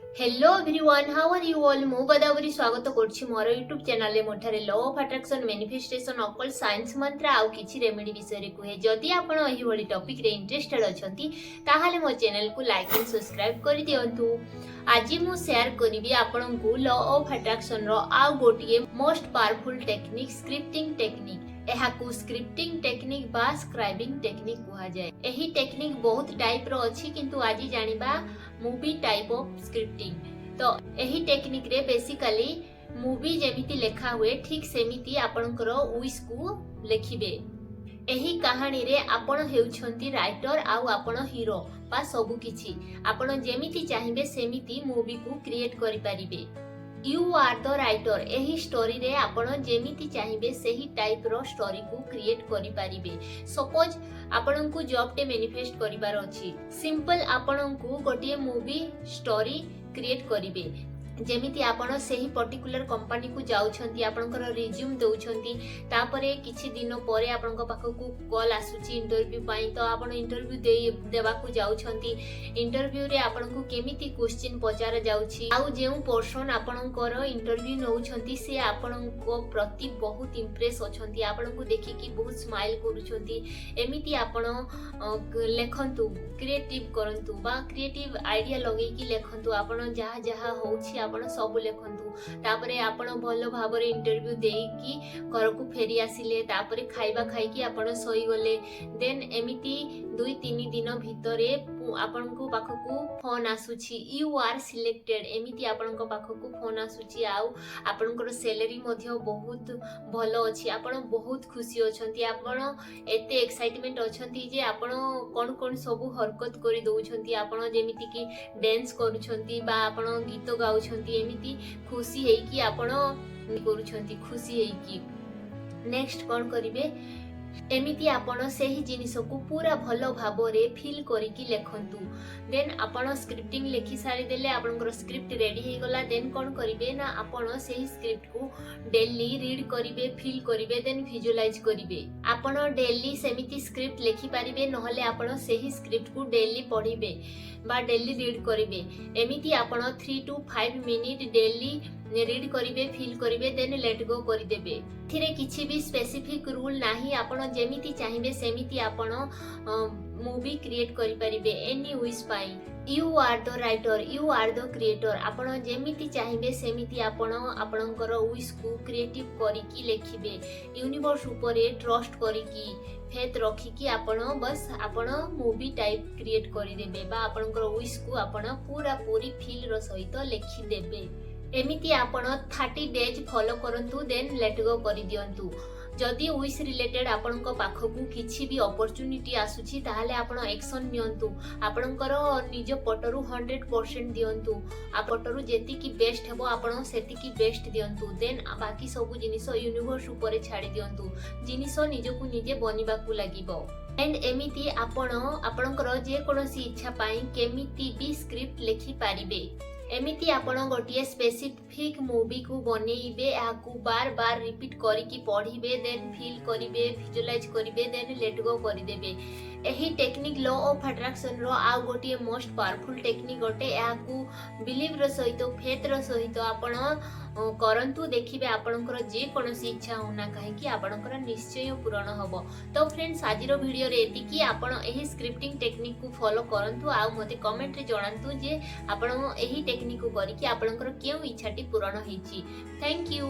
Hello everyone, how are you all. मु गोदावरी स्वागत करछि मोर यूट्यूब चैनल रे। मोठारे law of attraction, manifestation, occult science मंत्र आउ किछि रेमेडी विषय रे कुहे। जदि आपण एही भली टॉपिक रे इंटरेस्टेड अछंती ताहाले मो चैनल को लाइक एंड सब्सक्राइब करि दियंतु। आज मु शेयर करिवि आपण को लॉ ऑफ अट्रैक्शन रो आउ गोटिए most powerful technique, scripting technique. एहाकू स्क्रिप्टिंग टेक्निक बा स्क्राइबिंग टेक्निक कुहा जाय। एही टेक्निक बहुत टाइप रो अछि, किंतु आज जानिबा मूवी टाइप ऑफ स्क्रिप्टिंग। तो एही टेक्निक रे बेसिकली मूवी जेमिति लेखा हुए ठीक सेमिति आपणकर विश को लेखिबे। एही कहानी रे आपण हेउछंती राइटर आउ आपण हीरो बा सबु किछि आपण जेमिति चाहिबे सेमिति मूवी को क्रिएट करि परिबे। You are the writer. एही स्टोरी रे आपण जेमिति चाहिबे सेही टाइप रो स्टोरी को क्रिएट करि परिबे। सपोज आपण को जॉब टे मैनिफेस्ट करिवार अछि, सिंपल आपण को गोटिए मूवी स्टोरी क्रिएट करिवे। जेमिति आपण सेही पर्टिकुलर कंपनी को जाउछंती, आपनकर रिज्यूम दउछंती, तापरे किछि दिन परे आपनक पाखकू कॉल आसुची इंटरव्यू पई। तो आपण इंटरव्यू देवा को जाउछंती। इंटरव्यू रे आपनकू केमिति क्वेश्चन पचारा जाउची, आउ जेउ पर्सन आपनकर इंटरव्यू नउछंती से आपनको प्रति बहुत इंप्रेस अछंती, आपनकू देखि कि बहुत स्माइल करूछंती। एमिति आपण लेखंतु, क्रिएटिव करंतु बा क्रिएटिव आइडिया लगै कि लेखंतु। आपण जहा जहा होउची आपण सब लेखंतु। तापरे आपण भलो भाबरे इंटरव्यू देकी घर को फेरी आसिले, तापरे खाइबा खाइकी आपण सोई गले। देन एमिति 2-3 दिन भितरे आपनको पाखकू फोन आसुची, यू आर सिलेक्टेड। एमिति आपनको पाखकू फोन आसुची, आउ आपनकर सैलरी मध्ये बहुत भलो अछि, आपण बहुत खुशी अछंती, आपण एते एक्साइटमेंट अछंती जे आपण कोन कोन सब हरकत करि दउछंती। आपण जेमिति कि डांस करूछंती बा आपण गीत गाउछंती, एमिति खुशी हेई कि आपण करूछंती, खुशी हेई कि। नेक्स्ट कोन करिवे, एमिति आपण सेही जिनिस को पूरा भलो भाबरे फील करिकी लेखंतु। देन आपण स्क्रिप्टिंग लेखि सारी देले, आपनकर स्क्रिप्ट रेडी हे गला। देन कोन करिवे ना, आपण सेही स्क्रिप्ट को डेली रीड करिवे, फील करिवे, देन विजुअलाइज करिवे। आपण डेली सेमिति स्क्रिप्ट लेखि पारिबे, नहले आपण सेही स्क्रिप्ट को डेली पढिबे बा डेली रीड करिवे। एमिति आपण 3 to 5 मिनिट डेली रीड करिवे, फील करिवे, देन लेट गो करि देबे। थिरे किछि भी स्पेसिफिक रूल नाही, आपण जेमिति चाहिबे सेमिति आपण मूवी क्रिएट करि परिबे एनी विश पाई। You are the writer, you are the creator. आपण जेमिति चाहिबे सेमिति आपण आपणकर विश को क्रिएटिव करिकी लेखिबे। यूनिवर्स ऊपर ट्रस्ट करिकी, फेथ रखिकी आपण बस आपण मूवी टाइप क्रिएट करि देबे बा आपणकर विश को आपण पूरा पूरी फील रो सहित लेखि देबे। एमिति आपण 30 डेज फॉलो करंतु, देन लेट गो करि दियंतु। जदि विश रिलेटेड आपणक पाखकू किछि भी अपॉर्चुनिटी आसुची, ताहाले आपण एक्शन नियंतु। आपणकर निज पटरु 100% दियंतु। आ पटरु जेति की बेस्ट हेबो आपण सेति की बेस्ट दियंतु। देन बाकी सब जिनिस यूनिवर्स ऊपर छाडी दियंतु। जिनिस निजकू निजे बनिबाकू लागिबो। एंड एमिति आपण आपणकर जे कोनोसी इच्छा पाई केमिति भी स्क्रिप्ट लेखि पारिबे। एमिति आपण गोटिए स्पेसिफिक मूवी को बनेइबे, आकू बार बार रिपीट करिकी पढिबे, देन फील करिबे, विजुअलाइज करिबे, देन लेट गो करि देबे। एही टेक्निक लॉ ऑफ अट्रैक्शन रो आ गोटिए मोस्ट पावरफुल टेक्निक गोटे। आकू बिलीव रो सहित, फेथ रो सहित आपण करंतु, देखिबे आपणकर जे कोनोसी इच्छा होना काहे कि आपणकर निश्चय पूर्ण हबो। तो फ्रेंड्स, आजिरो वीडियो रे एतिकी। आपण एही स्क्रिप्टिंग टेक्निक को फॉलो करंतु, आ मते कमेंट रे जणांतु जे आपण एही टेक्निक को करिकि आपणकर केउ इच्छाटी पूर्ण हेछि। Thank you.